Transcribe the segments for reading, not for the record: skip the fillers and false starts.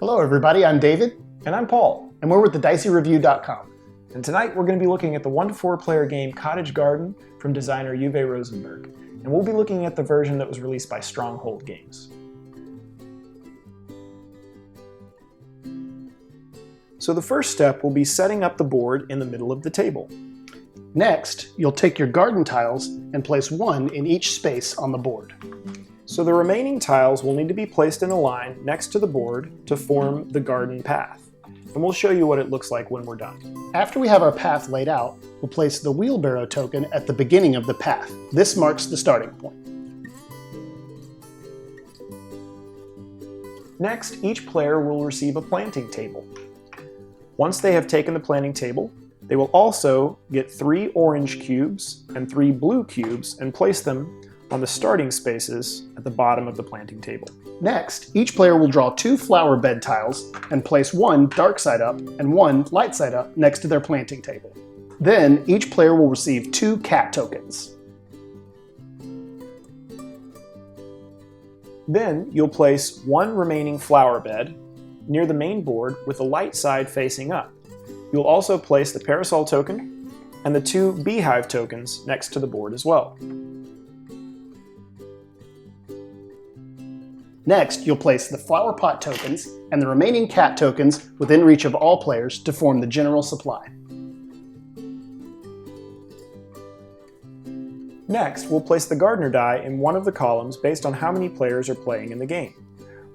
Hello everybody, I'm David. And I'm Paul. And we're with the DiceyReview.com. And tonight we're going to be looking at the 1 to 4 player game Cottage Garden from designer Uwe Rosenberg. And we'll be looking at the version that was released by Stronghold Games. So the first step will be setting up the board in the middle of the table. Next, you'll take your garden tiles and place one in each space on the board. So the remaining tiles will need to be placed in a line next to the board to form the garden path. And we'll show you what it looks like when we're done. After we have our path laid out, we'll place the wheelbarrow token at the beginning of the path. This marks the starting point. Next, each player will receive a planting table. Once they have taken the planting table, they will also get 3 orange cubes and 3 blue cubes and place them on the starting spaces at the bottom of the planting table. Next, each player will draw 2 flower bed tiles and place one dark side up and one light side up next to their planting table. Then, each player will receive 2 cat tokens. Then, you'll place 1 remaining flower bed near the main board with the light side facing up. You'll also place the parasol token and the 2 beehive tokens next to the board as well. Next, you'll place the flower pot tokens and the remaining cat tokens within reach of all players to form the general supply. Next, we'll place the gardener die in one of the columns based on how many players are playing in the game.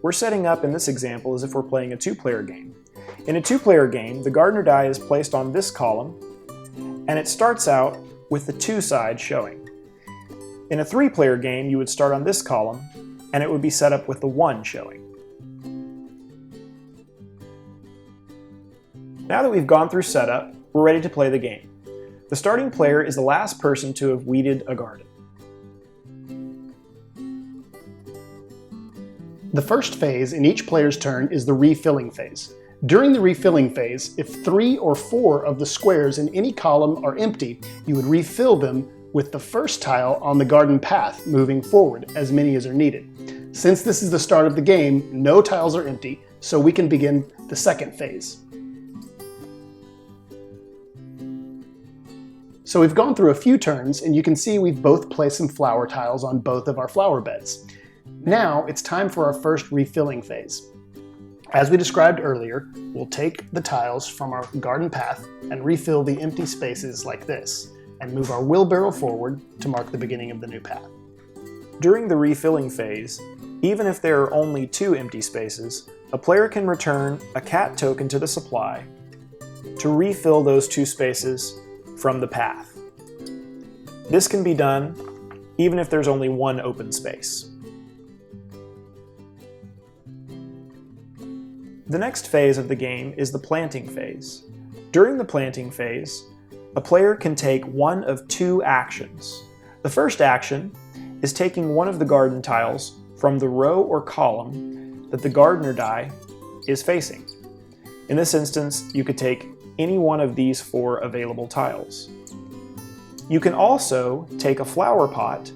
We're setting up in this example as if we're playing a 2-player game. In a 2-player game, the gardener die is placed on this column, and it starts out with the 2 side showing. In a 3-player game, you would start on this column, and it would be set up with the 1 showing. Now that we've gone through setup, we're ready to play the game. The starting player is the last person to have weeded a garden. The first phase in each player's turn is the refilling phase. During the refilling phase, if 3 or 4 of the squares in any column are empty, you would refill them with the first tile on the garden path moving forward, as many as are needed. Since this is the start of the game, no tiles are empty, so we can begin the second phase. So we've gone through a few turns, and you can see we've both placed some flower tiles on both of our flower beds. Now it's time for our first refilling phase. As we described earlier, we'll take the tiles from our garden path and refill the empty spaces like this, and move our wheelbarrow forward to mark the beginning of the new path. During the refilling phase, even if there are only 2 empty spaces, a player can return a cat token to the supply to refill those 2 spaces from the path. This can be done even if there's only 1 open space. The next phase of the game is the planting phase. During the planting phase, a player can take one of 2 actions. The first action is taking one of the garden tiles from the row or column that the gardener die is facing. In this instance, you could take any one of these 4 available tiles. You can also take a flower pot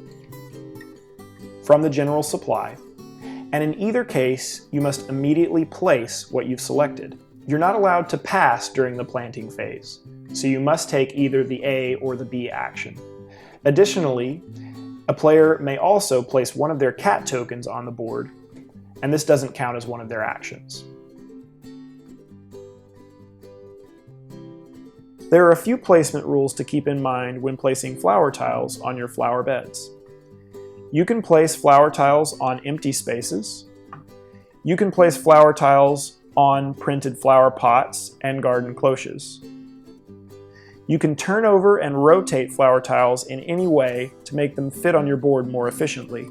from the general supply, and in either case, you must immediately place what you've selected. You're not allowed to pass during the planting phase, so you must take either the A or the B action. Additionally, a player may also place one of their cat tokens on the board, and this doesn't count as one of their actions. There are a few placement rules to keep in mind when placing flower tiles on your flower beds. You can place flower tiles on empty spaces. You can place flower tiles on printed flower pots and garden cloches. You can turn over and rotate flower tiles in any way to make them fit on your board more efficiently.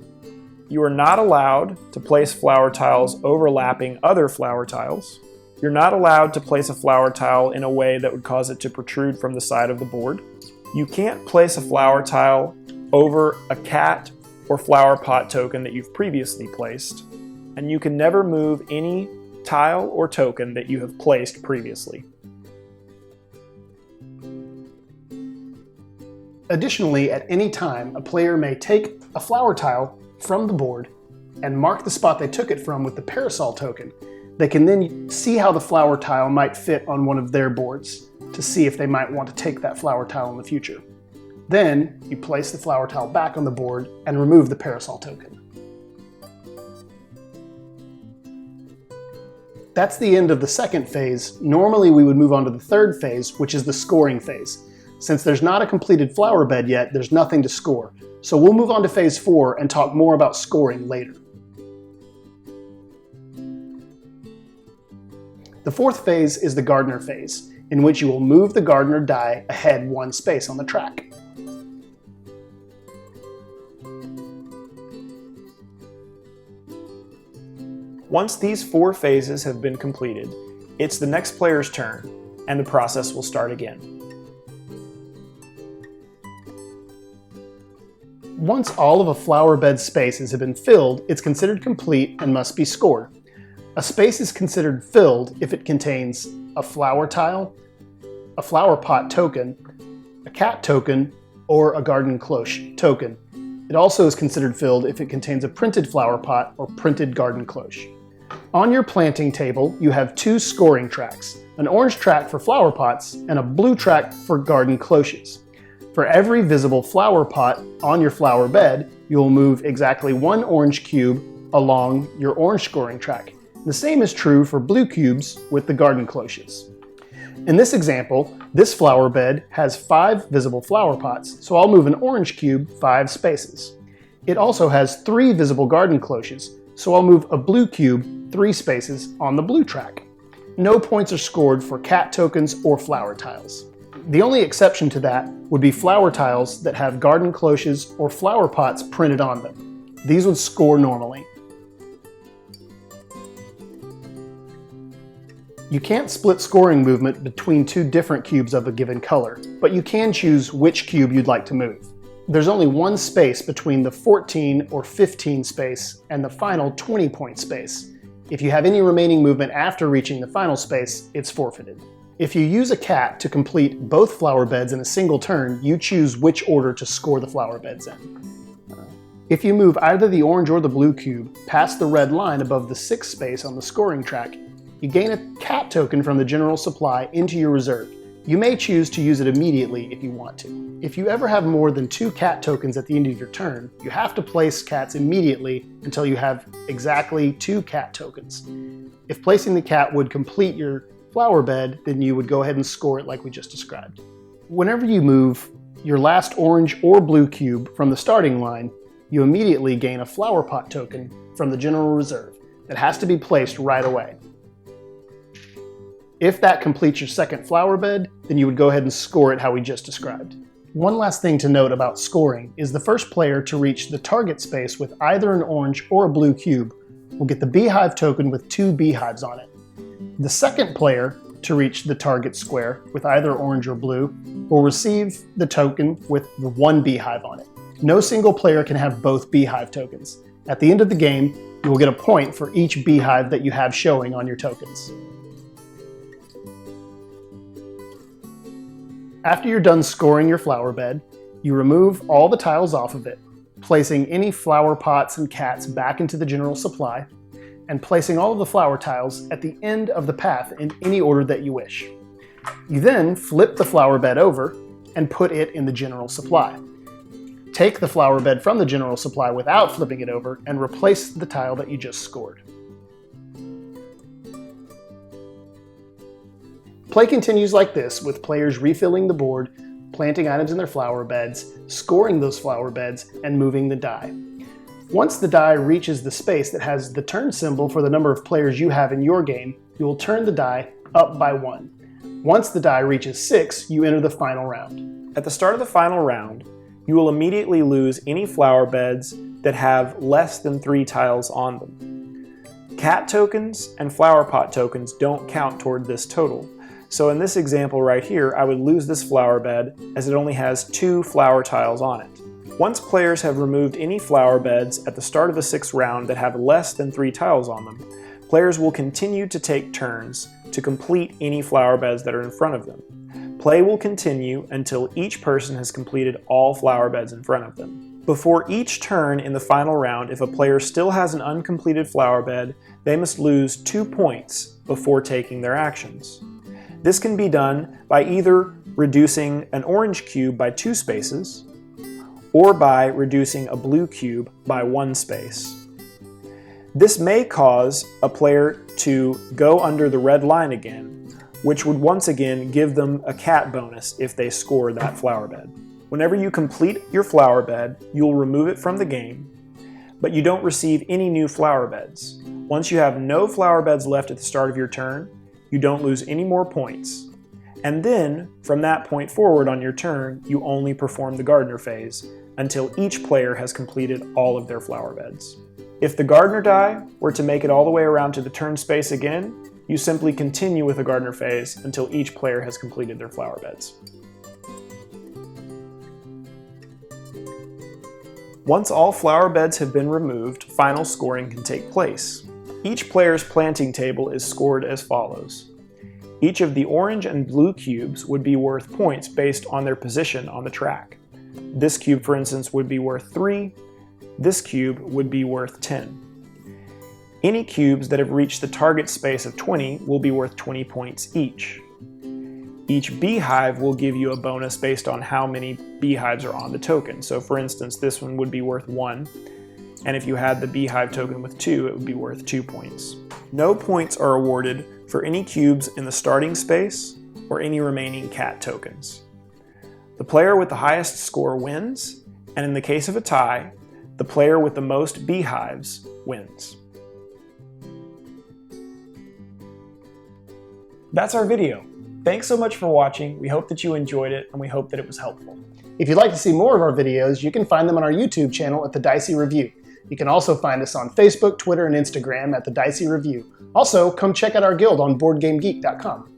You are not allowed to place flower tiles overlapping other flower tiles. You're not allowed to place a flower tile in a way that would cause it to protrude from the side of the board. You can't place a flower tile over a cat or flower pot token that you've previously placed, and you can never move any tile or token that you have placed previously. Additionally, at any time, a player may take a flower tile from the board and mark the spot they took it from with the parasol token. They can then see how the flower tile might fit on one of their boards to see if they might want to take that flower tile in the future. Then you place the flower tile back on the board and remove the parasol token. That's the end of the second phase. Normally we would move on to the third phase, which is the scoring phase. Since there's not a completed flower bed yet, there's nothing to score. So we'll move on to phase 4 and talk more about scoring later. The fourth phase is the gardener phase, in which you will move the gardener die ahead one space on the track. Once these 4 phases have been completed, it's the next player's turn, and the process will start again. Once all of a flower bed's spaces have been filled, it's considered complete and must be scored. A space is considered filled if it contains a flower tile, a flower pot token, a cat token, or a garden cloche token. It also is considered filled if it contains a printed flower pot or printed garden cloche. On your planting table, you have 2 scoring tracks, an orange track for flower pots and a blue track for garden cloches. For every visible flower pot on your flower bed, you will move exactly 1 orange cube along your orange scoring track. The same is true for blue cubes with the garden cloches. In this example, this flower bed has 5 visible flower pots, so I'll move an orange cube 5 spaces. It also has 3 visible garden cloches, so I'll move a blue cube 3 spaces on the blue track. No points are scored for cat tokens or flower tiles. The only exception to that would be flower tiles that have garden cloches or flower pots printed on them. These would score normally. You can't split scoring movement between 2 different cubes of a given color, but you can choose which cube you'd like to move. There's only 1 space between the 14 or 15 space and the final 20-point space. If you have any remaining movement after reaching the final space, it's forfeited. If you use a cat to complete both flower beds in a single turn, you choose which order to score the flower beds in. If you move either the orange or the blue cube past the red line above the 6th space on the scoring track, you gain a cat token from the general supply into your reserve. You may choose to use it immediately if you want to. If you ever have more than 2 cat tokens at the end of your turn, you have to place cats immediately until you have exactly 2 cat tokens. If placing the cat would complete your flower bed, then you would go ahead and score it like we just described. Whenever you move your last orange or blue cube from the starting line, you immediately gain a flower pot token from the general reserve that has to be placed right away. If that completes your second flower bed, then you would go ahead and score it how we just described. One last thing to note about scoring is the first player to reach the target space with either an orange or a blue cube will get the beehive token with 2 beehives on it. The second player to reach the target square with either orange or blue will receive the token with the 1 beehive on it. No single player can have both beehive tokens. At the end of the game, you will get a point for each beehive that you have showing on your tokens. After you're done scoring your flower bed, you remove all the tiles off of it, placing any flower pots and cats back into the general supply, and placing all of the flower tiles at the end of the path in any order that you wish. You then flip the flower bed over and put it in the general supply. Take the flower bed from the general supply without flipping it over and replace the tile that you just scored. Play continues like this, with players refilling the board, planting items in their flower beds, scoring those flower beds, and moving the die. Once the die reaches the space that has the turn symbol for the number of players you have in your game, you will turn the die up by 1. Once the die reaches 6, you enter the final round. At the start of the final round, you will immediately lose any flower beds that have less than 3 tiles on them. Cat tokens and flower pot tokens don't count toward this total. So in this example right here, I would lose this flower bed as it only has 2 flower tiles on it. Once players have removed any flower beds at the start of the 6th round that have less than 3 tiles on them, players will continue to take turns to complete any flower beds that are in front of them. Play will continue until each person has completed all flower beds in front of them. Before each turn in the final round, if a player still has an uncompleted flower bed, they must lose 2 points before taking their actions. This can be done by either reducing an orange cube by 2 spaces, or by reducing a blue cube by 1 space. This may cause a player to go under the red line again, which would once again give them a cat bonus if they score that flower bed. Whenever you complete your flower bed, you'll remove it from the game, but you don't receive any new flower beds. Once you have no flower beds left at the start of your turn, you don't lose any more points. And then, from that point forward on your turn, you only perform the gardener phase until each player has completed all of their flower beds. If the gardener die were to make it all the way around to the turn space again, you simply continue with the gardener phase until each player has completed their flower beds. Once all flower beds have been removed, final scoring can take place. Each player's planting table is scored as follows. Each of the orange and blue cubes would be worth points based on their position on the track. This cube, for instance, would be worth 3. This cube would be worth 10. Any cubes that have reached the target space of 20 will be worth 20 points each. Each beehive will give you a bonus based on how many beehives are on the token. So for instance, this one would be worth 1, and if you had the beehive token with 2, it would be worth 2 points. No points are awarded for any cubes in the starting space or any remaining cat tokens. The player with the highest score wins, and in the case of a tie, the player with the most beehives wins. That's our video. Thanks so much for watching. We hope that you enjoyed it, and we hope that it was helpful. If you'd like to see more of our videos, you can find them on our YouTube channel at The Dicey Review. You can also find us on Facebook, Twitter, and Instagram at The Dicey Review. Also, come check out our guild on BoardGameGeek.com.